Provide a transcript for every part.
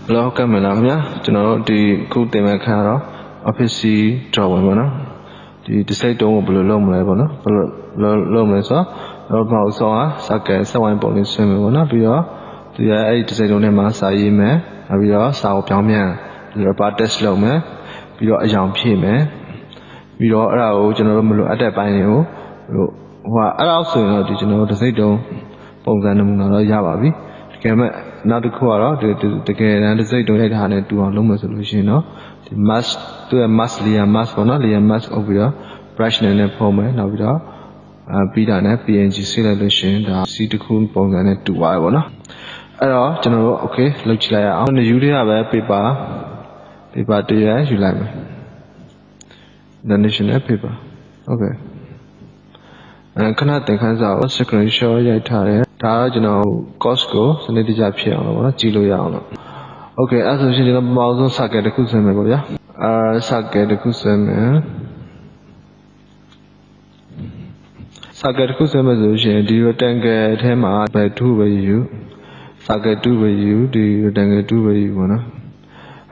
Hello, Kamala. You know the good thing I can office job the decide don't blow long level long so long so sake someone bonus swim be the I decide on him as I me I will sao piang mian the about test low me be a young p me be all general at that by you what also did you know the say don't bong than Yavabiနောက်တစ်ခုကတော့တကယ်တမ်းတစ်စိတ်တုံးရိုက်တာနဲ့တူအောင်လုပ်မယ်ဆိုလို့ရှိရင်တော့ဒီ mask သူ့ရဲ့ mask layer mask ပေါ့နော် layer mask အုပ်ပြီးတော့ brush နဲ့ဖုံးမယ်နောက်ပြီးတော့ပြီးတာနဲ့ PNG ဆေးလိုက်လို့ရှိရင်ဒါ C တစ်ခုပုံစံနဲ့တူပါတယ်ပေါ့နော်အဲ့တော့ကျွန်တော်တို့ okay လုပ်ကြည့်လိုက်ရအောင်ယူတွေကပဲ paper တရွက်ယူလိုက်မယ် national paper okay ခဏသင်ခန်းစာကို screenshot ရိုက်ထားတယ်ဒါကကျွန်တော် course ကိုစနစ်တကျဖြစ်အောင်လို့ပေါ့နော်ကြည့်လို့ရအောင်လို့ okay အဲ့ဆိုရှင်ကျွန်တော်ပထမဆုံး circuit တစ်ခုဆွဲမယ်ပေါ့ဗျာcircuit တစ်ခုဆွဲမယ် circuit တစ်ခုဆွဲမယ်ဆိုရှင်ဒီ rectangle အထဲမှာဘယ်2ပဲယူ circuit 2ပဲယူဒီ rectangle 2ပဲယူပေါ့နော်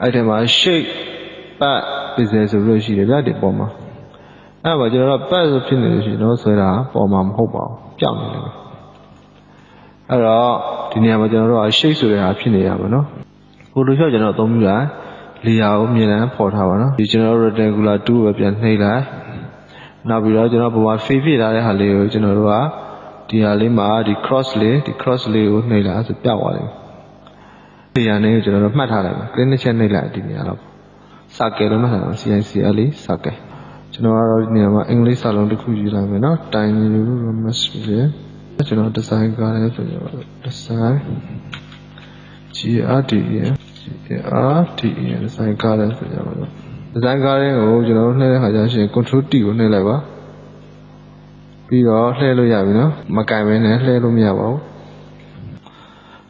အဲ့ထဲမှာ shape ပတ်ပစ္စည်းဆိုလို့ရှိတယ်ဗျာဒီပေါ်မှာအဲ့မှာကျွန်တော်တို့ပတ်ဆိုဖြစ်နေလို့ရှိရင်တော့ဆွဲတာပေါ်မှာမဟုတ်ပါဘူးပြောင်းနေတယ်အဲ့တော့ဒီနေရာမှာကျွန်တော်တို့က shape ဆိုတဲ့ဟာဖြစ်နေရပါတော့ Photoshop ကျွန်တော်အသုံးပြုတာ layer ကိုမြင်လန်းပေါ်ထားပါနော်ဒီကျွန်တော်တို့ rectangular 2ပဲပြန်နှိပ်လိုက်နောက်ပြီးတော့ကျွန်တော်ပေါ်မှာ fade ဖြစ်ထားတဲ့ဟာလေးကိုကျွန်တော်တို့ကဒီဟာလေးမှာဒီ cross လေးကိုနှိပ်လိုက်ဆိုပြောက်သွားတယ် layer နဲ့ကျွန်တော်တို့မှတ်ထားလိုက်မယ် click နှစ်ချက်နှိပ်လိုက်ဒီနေရာတော့ circle လို့မှတ်ထားတယ် CICL circle ကျွန်တော်ကတော့ဒီနေရာမှာအင်္ဂလိပ်စာလုံးတစ်ခုယူလိုက်မယ်နော် tiny လို့ must be ကျွန်တော် design ကားလဲဆိုတော့ design GRDE design ကားလဲဆိုကြပါတော့ design ကားလေးကိုကျွန်တော်နှိပ်တဲ့ခါကျရင် control T ကိုနှိပ်လိုက်ပါပြီးတော့လှည့်လို့ရပြီနော်မကင်ဘဲနဲ့လှည့်လို့မရပါဘူး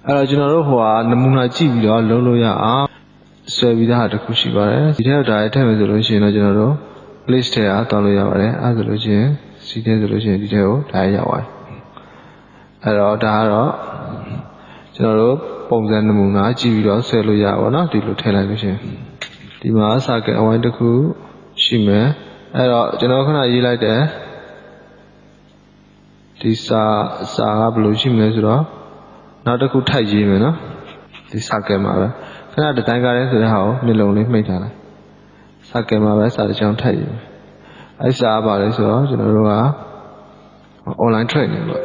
အဲ့တော့ကျွန်တော်တို့ဟိုဟာနမူနာကြည့်ပြီးတော့လုံးလို့ရအောင်ဆွဲပြီးသားတစ်ခုရှိပါတယ်ဒီထဲဒါထည့်မယ်ဆိုလို့ရှိရင်တော့ကျွန်တော်တို့ place ထဲကတောင်းလို့ရပါတယ်အဲ့ဆိုလို့ရှိရင် C ထဲဆိုလို့ရှိရင်ဒီထဲကိုဒါရောက်ပါတယ်အဲ့တော့ဒါကတော့ကျွန်တော်တို့ပုံစံနမူနာကြည့်ပြီးတော့ဆွဲလို့ရပါတော့ဒီလိုထည့်လိုက်လို့ရှိရင်ဒီမှာ circle အဝိုင်းတစ်ခုရှိမယ်အဲ့တော့ကျွန်တော်ခဏရေးလိုက်တယ်ဒီစာကဘယ်လိုရှိမလဲဆိုတော့နောက်တစ်ခုထိုက်ရေးမယ်နော်ဒီ circle မှာပဲခဏ design ကားရဲဆိုတဲ့ဟာကိုမျက်လုံးလေးမှိတ်ထားလိုက် circle မှာပဲစာတစ်ချောင်းထိုက်ရေးအဲ့စာကပါလဲဆိုတော့ကျွန်တော်တို့က online training ပေါ့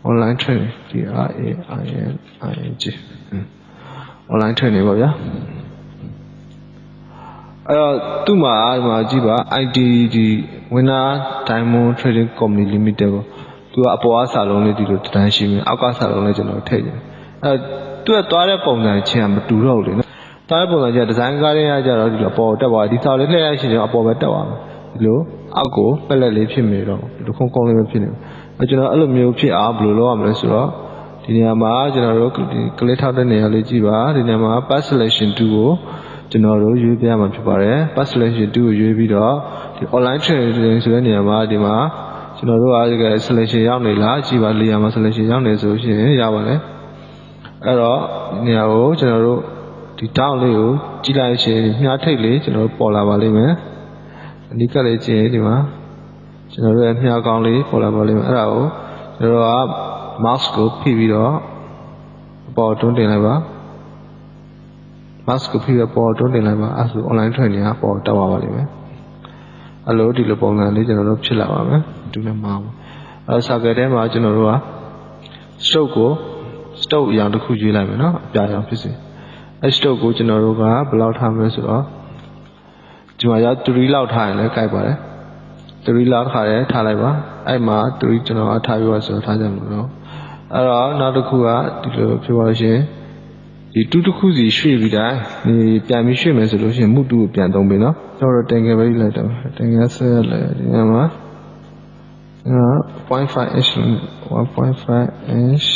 online training TRAINING online training ပေါ့ဗျာအဲ့တော့သူ့မှာဒီမှာကြည့်ပါ IDD Winner Diamond Trading Company Limited ပေါ့သူကအပေါ်အစာလုံးလေးဒီလိုတန်းရှိမယ်အောက်ကစာလုံးလေးကျွန်တော်ထည့်ကြတယ်အဲ့သူကသွားတဲ့ပုံစံချင်းကမတူတော့ဘူးလေနော်သွားတဲ့ပုံစံချင်းဒီဇိုင်းကားလေးကကြတော့ဒီလိုအပေါ်တက်သွားဒီစာလေးလှည့်ရရှင်ကျွန်တော်အပေါ်ပဲတက်သွားမယ်ဒီလိုအောက်ကိုပက်လက်လေးဖြစ်နေတော့ဒီလိုခုံးလေးပဲဖြစ်နေကျွန်တော်အဲ့လိုမျိုးဖြစ်အောင်ဘယ်လိုလုပ်ရမလဲဆိုတော့ဒီနေရာမှာကျွန်တော်တို့ဒီ click ထောက်တဲ့နေရာလေးကြည့်ပါဒီနေရာမှာ path selection 2ကိုကျွန်တော်တို့ရွေးပြရမှာဖြစ်ပါတယ် path selection 2ကိုရွေးပြီးတော့ဒီ online training ဆိုတဲ့နေရာမှာဒီမှာကျွန်တော်တို့အားက selection ရောက်နေလားကြည့်ပါ layer မှာ selection ရောက်နေဆိုရှင်ရပါတယ်အဲ့တော့ဒီနေရာကိုကျွန်တော်တို့ဒီ down လေးကိုကြည့်လိုက်ရှင်မြားထိတ်လေးကျွန်တော်တို့ပေါ်လာပါလိမ့်မယ်အနိကလေးကြည့်ဒီမှာကျွန်တော်တို့ရဲ့မြားကောင်းလေးပေါ်လာပါလိမ့်မယ်အဲ့ဒါကိုကျွန်တော်တို့က mouse ကိုဖိပြီးတော့အပေါ်တွန်းတင်လိုက်ပါ mouse ကိုဖိပြီးပေါ်တွန်းတင်လိုက်ပါအဲ့ဆို online training ကပေါ်တက်သွားပါလိမ့်မယ်အဲ့လိုဒီလိုပုံစံလေးကျွန်တော်တို့ဖြစ်လာပါမယ်ဒီလိုမှာအဲ့ circle ထဲမှာကျွန်တော်တို့က stroke အရာတစ်ခုရွေးလိုက်မယ်နော်အပြာရောင်ဖြစ်စေအဲ့ stroke ကိုကျွန်တော်တို့ကဘယ်လောက်ထားမလဲဆိုတော့ဒီမှာရောက်3လောက်ထားရင်လည်းကြိုက်ပါတယ်3လောက်ထားတယ်ထားလိုက်ပါအဲ့မှာ3ကျွန်တော်ကထားပြီးတော့ဆိုတော့ထားကြမှာနော်အဲ့တော့နောက်တစ်ခုကဒီလိုဖြစ်ပါလို့ရှိရင်ဒီ2တစ်ခုစီရွှေ့ပြီးတိုင်းဒီပြန်ပြီးရွှေ့မယ်ဆိုလို့ရှိရင်မှု2ကိုပြန်သုံးပြီနော်ကျွန်တော်တင်ငယ်ပဲလိုက်တော့တင်ငယ်ဆက်လဲဒီမှာ0.5 inch 1.5 inch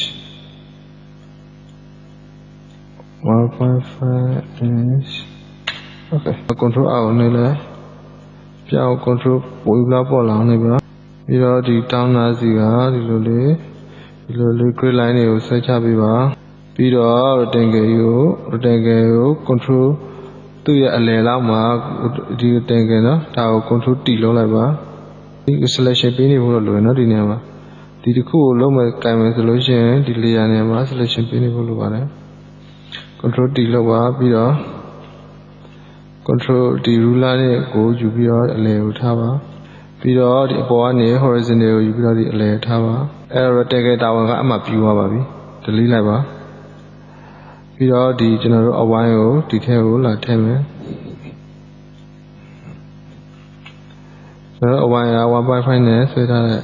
1.5 inch okay control အောက်နေလဲပြောင်း control ပိုပြီးတော့ပေါ်လာနေပြီနော်ပြီးတော့ဒီ down နာစီကဒီလိုလေး ဒီလို liquid line တွေကိုဆွဲချပေးပါပြီးတော့ rectangle ကို control သူ့ရဲ့အလယ်လောက်မှာဒီ rectangle နော်ဒါကို control T လုပ်လိုက်ပါဒီ selection ပေးနေဖို့တော့လိုရနော်ဒီနေရာမှာဒီတစ်ခုကိုလုံးမယ်ကင်မယ်ဆိုလို့ရှိရင်ဒီ layer နေရာမှာ selection ပေးနေဖို့လိုပါတယ် control T လုပ်ပါပြီးတော့ control D ruler နဲ့ကိုယူပြီးတော့အလယ်ကိုထားပါပြီးတော့ဒီအပေါ်ကနေ horizontal ကိုယူပြီးတော့ဒီအလယ်ထားပါအဲ့တော့ rectangle တာဝန်ကအမှပြူသွားပါပြီ delete လိုက်ပါပြီးတော့ဒီကျွန်တော်တို့အဝိုင်းကိုဒီထဲကိုလာထည့်မယ်ကျွန်တော်အဝိုင်းက 1.5 နဲ့ဆွဲထားတဲ့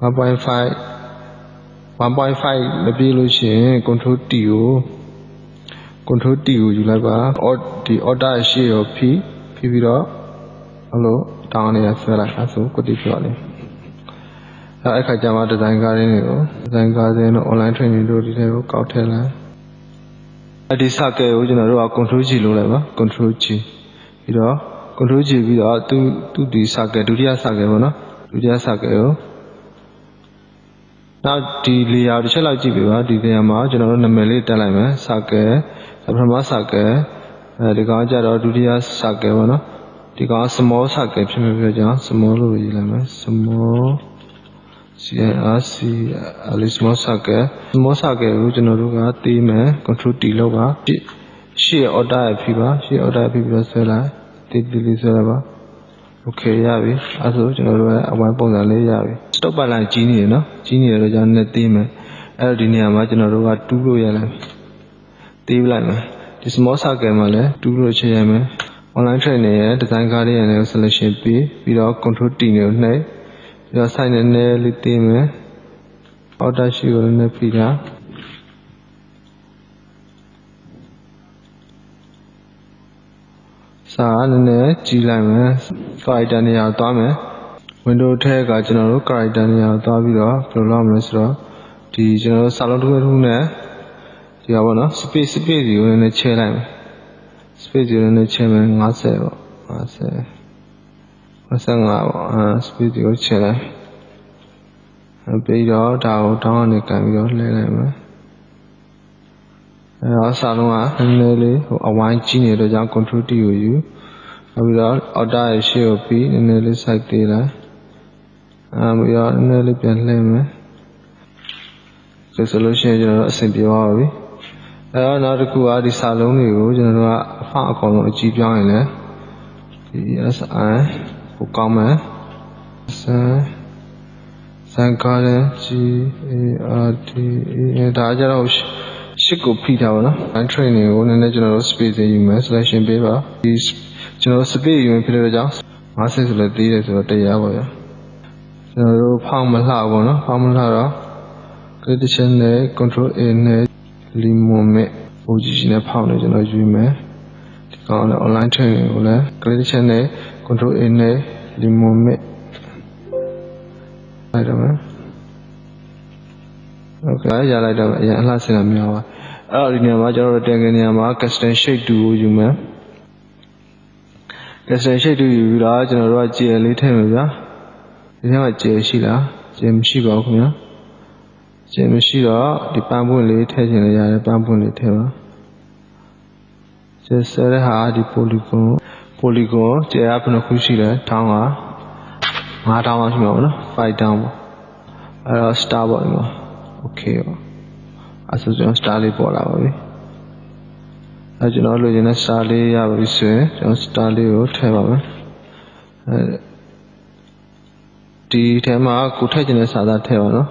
1.5 မပြည့်လို့ရှိရင် control T ကိုယူလိုက်ပါဒီ order ရှေ့ရောဖိပြီးတော့အဲ့လိုတောင်းနေရဆွဲလိုက်အဲ့ဆိုကုတိပြောတယ်အဲ့ခါကျမှဒီဇိုင်းကားရင်းတွေကိုဒီဇိုင်းကားစင်းတို့ online training တို့ဒီထဲကိုကောက်ထည့်လိုက်အဲ့ဒီ circle ကိုကျွန်တော်တို့က control G လုပ်လိုက်ပါ control G ပြီးတော့ control G ပြီးတော့သူဒီ circle ဒုတိယ circle ပေါ့နော်ဒုတိယ circle ကိုနောက်ဒီ layer တစ်ချက်လောက်ကြည့်ပေးပါဒီနေရာမှာကျွန်တော်တို့နာမည်လေးတက်လိုက်မယ် circle ပထမ circle ဒီကောင်ကျတော့ဒုတိယ circle ပေါ့နော်ဒီကောင် small circle ဖြစ်မယ်ပြောကြအောင် small လို့ရေးလိုက်မယ် small small circle ကိုကျွန်တော်တို့ကတီးမယ် control T လောက်ပါရှေ့ order ရဖိပါရှေ့ order ဖိပြီးတော့ဆွဲလိုက်တီးဆွဲလိုက်ပါ okay ရပြီအဲဆိုကျွန်တော်တို့ရဲ့အဝိုင်းပုံစံလေးရပြီ stop ပတ်လိုက်ကြီးနေတယ်နော်ကြီးနေတယ်တော့ကျွန်တော်နဲ့တီးမယ်အဲ့တော့ဒီနေရာမှာကျွန်တော်တို့ကတူးလို့ရလိုက်တီးလိုက်မယ်ဒီ small circle မှာလည်းတူးလို့ချိန်ရမယ် online training ရဲ့ design card ရဲ့လည်း selection ပြီးတော့ control T နဲ့နှိပ်ပြီးတော့ site နဲ့လေးတီးမယ် order ရှိကိုလည်းဖိတာစာနည်းနည်းကြီးလိုက်မယ် character နေရာသွားမယ် window ထဲကကျွန်တော်တို့ character နေရာသွားပြီးတော့ဘယ်လိုလုပ်မလဲဆိုတော့ဒီကျွန်တော်တို့စာလုံးတစ်ခုနဲ့ဒီပါဘောနော် space ကိုလည်းချဲလိုက်မယ် space ကိုလည်းချဲမယ်50ပေါ့55ပေါ့space ကိုချဲလိုက်ပြီးတော့ဒါကိုတောင်းကနေကန်ပြီးတော့လှည့်လိုက်မယ်အဲတော့စာလုံးကနည်းနည်းလေးအဝိုင်းကြီးနေတဲ့ကြောင့် control T ကိုယူနောက်ပြီးတော့ order ရဲ့ရှေ့ကိုပြီးနည်းနည်းလေး site သေးလိုက်ပြီးတော့နည်းနည်းလေးပြန်လှည့်မယ်ဆိုလို့ရှိရင်ကျွန်တော်တို့အဆင်ပြေသွားပါပြီအဲတော့နောက်တစ်ခုကဒီစာလုံးတွေကိုကျွန်တော်တို့ကအဖအကောင်လုံးအကြီးပြောင်းရင်လည်းဒီ SI ကိုကောင်းမယ်စံကားတဲ့ GARD ဒါကြတော့ရှစ်ကိုဖိထားပါတော့ training ကိုနည်းနည်းကျွန်တော်တို့ space ယူမယ် selection ပေးပါဒီကျွန်တော် space ယူရင်ဖြစ်တဲ့ကြောင့်50ဆိုလည်းသေးတယ်ဆိုတော့တရားပါဗျာကျွန်တော်တို့ဖောင်းမလှဘူးเนาะဖောင်းမလှတော့ gradation နဲ့ control A နဲ့ limit position နဲ့ဖောင်းနေကျွန်တော်ယူမယ်ဒီကောင်လည်း online training ကိုလည်း gradation နဲ့ control A နဲ့ limit လိုက်တော့မယ် okay ရလိုက်တော့အရင်အလှဆင်တာများပါအဲ့တော့ဒီနေရာမှာကျွန်တော်တို့တင်ကနေရာမှာ custom shape 2ကိုယူမယ် custom shape 2ယူပြီးတော့ကျွန်တော်တို့က GL လေးထည့်မယ်ဗျာဒီထဲမှာ GL ရှိလား GL မရှိပါဘူးခင်ဗျာ GL မရှိတော့ဒီပန်းပွင့်လေးထည့်ချင်လည်းရတယ်ပန်းပွင့်လေးထည့်ပါ GL ဆဲတဲ့ဟာဒီ polygon GL ကဘယ်နှခုရှိလဲထောင်းက5တောင်းလောက်ရှိမှာပေါ့နော်5တောင်းပေါ့အဲ့တော့ star ပေါ့ဒီမှာ okay ပေါ့အဲ့ဆိုကျွန်တော် star လေးပေါ်လာပါပြီအဲ့ကျွန်တော်လိုချင်တဲ့ star လေးရပါပြီဆိုရင်ကျွန်တော် star လေးကိုထည့်ပါမယ်ဒီထဲမှာကိုထည့်ချင်တဲ့စာသားထည့်ပါနော်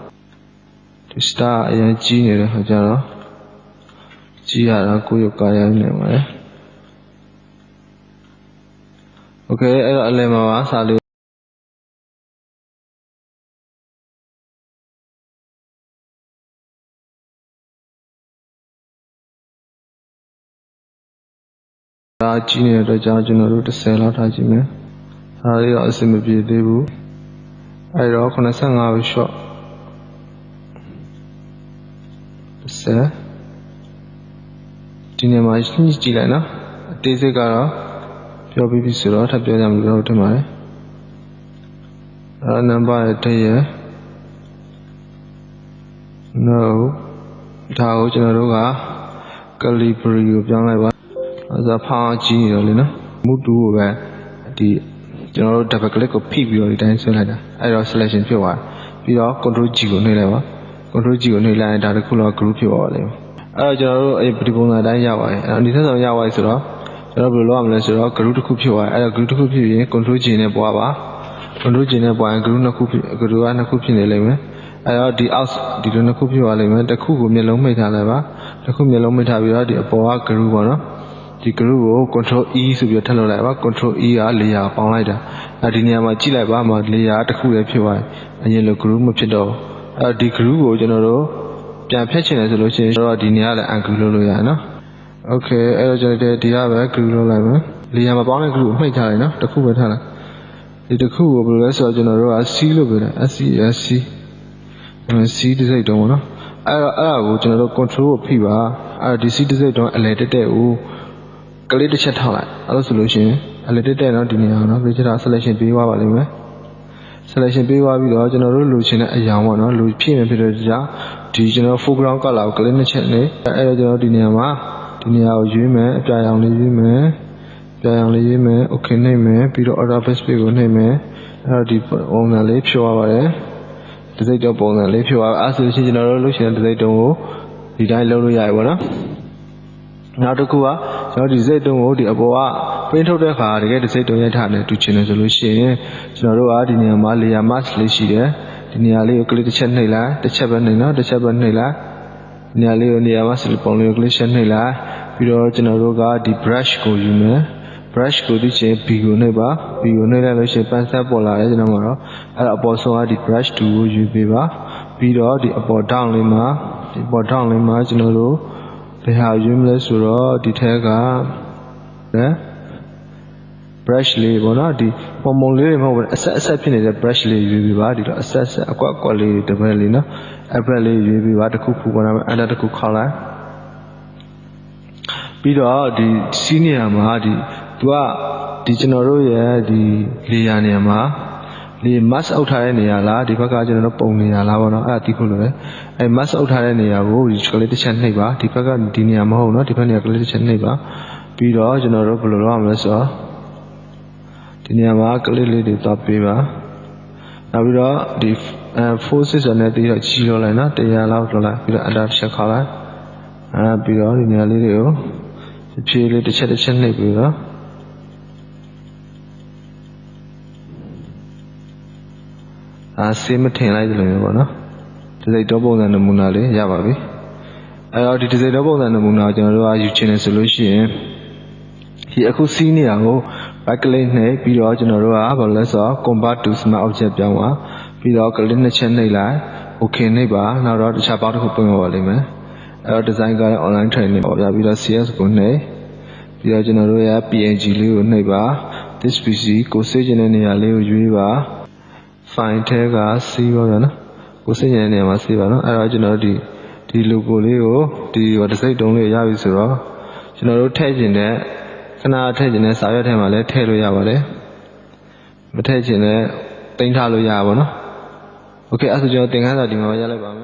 ဒီ star အရင်ကြီးနေတဲ့ခါကျတော့ကြီးရတာကိုရုပ်ကားရနေပါလေ okay အဲ့တော့အလယ်မှာပါစာလေးဒါကြီးနေတဲ့အတွက်ကြောင့်ကျွန်တော်တို့30လောက်ထားကြည့်မယ်ဒါလေးတော့အဆင်မပြေသေးဘူးအဲ့တော့85ကို short 30ဒီနေ့မှာရှင်းကြည့်လိုက်နော်အသေးစိတ်ကတော့ပြောပြီးပြီဆိုတော့ထပ်ပြောကြမလို့ထင်ပါတယ်အဲ့ number ရဲ့တည့်ရဲ့ no ဒါကိုကျွန်တော်တို့က Calibri ကိုပြောင်းလိုက်ပါအဲဒါဖောင်းကြီးနေတော့လေနော်မူတူကိုပဲဒီကျွန်တော်တို့ double click ကိုဖိပြီးတော့ဒီတိုင်းဆွဲလိုက်တာအဲ့တော့ selection ဖြစ်သွားပြီးတော့ control G ကိုနှိပ်လိုက်ပါ control G ကိုနှိပ်လိုက်ရင်ဒါတခုလောက် group ဖြစ်သွားပါလိမ့်မယ်အဲ့တော့ကျွန်တော်တို့ဒီပုံစံတိုင်းရပါတယ်အဲ့တော့ဒီဆက်ဆောင်ရသွားပြီဆိုတော့ကျွန်တော်ဘယ်လိုလုပ်ရမလဲဆိုတော့ group တစ်ခုဖြစ်သွားအဲ့တော့ group တစ်ခုဖြစ်ရင် control G နဲ့ပွားပါ control G နဲ့ပွားရင် group နှစ်ခုဖြစ် group ကနှစ်ခုဖြစ်နေလိမ့်မယ်အဲ့တော့ဒီ out ဒီလိုနှစ်ခုဖြစ်သွားလိမ့်မယ်တစ်ခုကိုမျက်လုံးမိတ်ထားလိုက်ပါတစ်ခုမျက်လုံးမိတ်ထားပြီးတော့ဒီအပေါ်က group ပေါ့နော်ဒီ group ကို control E ဆိုပြီးထပ်လုပ်လိုက်ပါ control E က layer ပေါင်းလိုက်တာအဲဒီနေရာမှာကြည့်လိုက်ပါမှာ layer တစ်ခုလည်းဖြစ်သွားတယ်အရင်လို group မဖြစ်တော့အဲဒီ group ကိုကျွန်တော်တို့ပြန်ဖြတ်ချင်တယ်ဆိုလို့ရှိရင်ကျွန်တော်တို့ဒီနေရာလည်း ungroup လုပ်လို့ရတယ်နော် okay အဲ့တော့ကျွန်တော်ဒီကပဲ group လုပ်လိုက်မယ် layer မှာပေါင်းတဲ့ group ကိုမှိတ်ထားလိုက်နော်တစ်ခုပဲထားလိုက်ဒီတစ်ခုကိုဘယ်လိုလဲဆိုတော့ကျွန်တော်တို့က C လို့ပြောတယ် SC C တစ်စိတ်တုံးပေါ့နော်အဲ့ဒါကိုကျွန်တော်တို့ control ကိုဖိပါအဲ့ဒီ C တစ်စိတ်တုံးအလဲတက်တဲ့ကိုကလေးတစ်ချက်ထောက်လိုက်အဲ့လိုဆိုလို့ရှိရင်အလဲတက်တဲ့နော်ဒီနေရာနော်ပြီးချတာ selection ပေးသွားပါလိမ့်မယ် selection ပေးသွားပြီးတော့ကျွန်တော်တို့လိုချင်တဲ့အရာပေါ့နော်လိုဖြည့်နေဖြစ်တဲ့ကြောင့်ဒီကျွန်တော် foreground color ကိုကလေးနှစ်ချက်နဲ့အဲ့တော့ကျွန်တော်ဒီနေရာမှာဒီနေရာကိုရွေးမယ်အပြာရောင်လေးရွေးမယ်ပြာရောင်လေးရွေးမယ် okay နှိပ်မယ်ပြီးတော့ order base page ကိုနှိပ်မယ်အဲ့တော့ဒီပုံစံလေးဖြိုးသွားပါတယ်ဒီစိတ်တော့ပုံစံလေးဖြိုးသွားအဲ့ဆိုရှင်ကျွန်တော်တို့လုပ်ရှင်တဲ့ဒီစိတ်တုံးကိုဒီတိုင်းလုပ်လို့ရပြီပေါ့နော်နောက်တစ်ခုကကျွန်တော်ဒီစိတ်တုံးကိုဒီအပေါ်က print ထုတ်တဲ့အခါတကယ်ဒီစိတ်တုံးရိုက်ထားတယ်တူချင်တယ်ဆိုလို့ရှိရင်ကျွန်တော်တို့ကဒီနေရာမှာ layer mask လေးရှိတယ်ဒီနေရာလေးကို click တစ်ချက်နှိပ်လိုက်တစ်ချက်ပဲနှိပ်နော်တစ်ချက်ပဲနှိပ်လိုက်ဒီနေရာလေးကိုနေရာ mask ပုံလေးကို click ချက်နှိပ်လိုက်ပြီးတော့ကျွန်တော်တို့ကဒီ brush ကိုယူမယ် brush ကိုဒီချင်း B ကိုနှိပ်ပါ B ကိုနှိပ်လိုက်လို့ရှိရင် pencil ပေါ်လာတယ်ကျွန်တော်မှာတော့အဲ့တော့အပေါ်ဆုံးကဒီ brush 2ကိုယူပေးပါပြီးတော့ဒီအပေါ် down လေးမှာဒီအပေါ် down လေးမှာကျွန်တော်တို့ဘယ်ဟာယူမလဲဆိုတော့ဒီထက်ကbrush လေးပေါ့နော်ဒီပုံလေးတွေမဟုတ်ဘူးအဆက်ဖြစ်နေတဲ့ brush လေးယူပေးပါဒီတော့အဆက်အကွက်လေးတစ်ပတ်လေးနော်အပတ်လေးယူပေးပါတစ်ခုခုပေါ်လာမယ်အဲ့ဒါတစ်ခုခေါက်လိုက်ပြီးတော့ဒီစီးနေရာမှာဒီသူကဒီကျွန်တော်တို့ရဲ့ဒီ layer နေရာမှာဒီ mask အုပ်ထားတဲ့နေရာလားဒီဘက်ကကျွန်တော်တို့ပုံနေရာလားပေါ့နော်အဲ့ဒါသိဖို့လိုတယ်အဲ့ mask အုပ်ထားတဲ့နေရာကိုဒီကလေးတစ်ချက်နှိပ်ပါဒီဘက်ကဒီနေရာမဟုတ်နော်ဒီဘက်နေရာကလေးတစ်ချက်နှိပ်ပါပြီးတော့ကျွန်တော်တို့ဘယ်လိုလုပ်ရမလဲဆိုတော့ဒီနေရာမှာကလေးလေးတွေတော့ပေးပါနောက်ပြီးတော့ဒီforces နဲ့တီးတော့ကြီးလို့လိုက်နော်100လောက်လောက်လိုက်ပြီးတော့ enter ချက်ခေါက်လိုက်ပြီးတော့ဒီနေရာလေးတွေကိုဖြည်းလေးတစ်ချက်နှိပ်ပြီးတော့ဆေးမထင်လိုက်တယ်လို့မျိုးပေါ့နော်ဒီစိတ်တော့ပုံစံနမူနာလေးရပါပြီအဲ့တော့ဒီစိတ်တော့ပုံစံနမူနာကိုကျွန်တော်တို့ကယူချင်တယ်ဆိုလို့ရှိရင်ဒီအခုစီးနေရကို right click နှိပ်ပြီးတော့ကျွန်တော်တို့ကဘာလို့လဲဆိုတော့ convert to smart object ပြောင်းပါပြီးတော့ click နှစ်ချက်နှိပ်လိုက် okay နှိပ်ပါနောက်တော့တခြားပေါက်တစ်ခုပွင့်သွားပါလိမ့်မယ်အဲ့တော့ design ကလည်း online training ပေါ့ဗျာပြီးတော့ CS ကိုနှိပ်ပြီးတော့ကျွန်တော်တို့ရဲ့ PNG လေးကိုနှိပ်ပါ this PC ကိုစေးချင်တဲ့နေရာလေးကိုရွေးပါ file ထဲကစီးပါဗျာနော်ကိုစေးချင်တဲ့နေရာမှာစီးပါနော်အဲ့တော့ကျွန်တော်တို့ဒီ logo လေးကိုဒီတစ်စိတ်တုံးလေးရပြီဆိုတော့ကျွန်တော်တို့ထည့်ချင်တဲ့ခဏထည့်ချင်တဲ့စာရွက်ထဲမှာလည်းထည့်လို့ရပါတယ်မထည့်ချင်တဲ့တင်ထားလို့ရပါဘောနော်โอเคအဲ့ဆိုကျွန်တော်သင်ခန်းစာဒီမှာရလိုက်ပါမယ်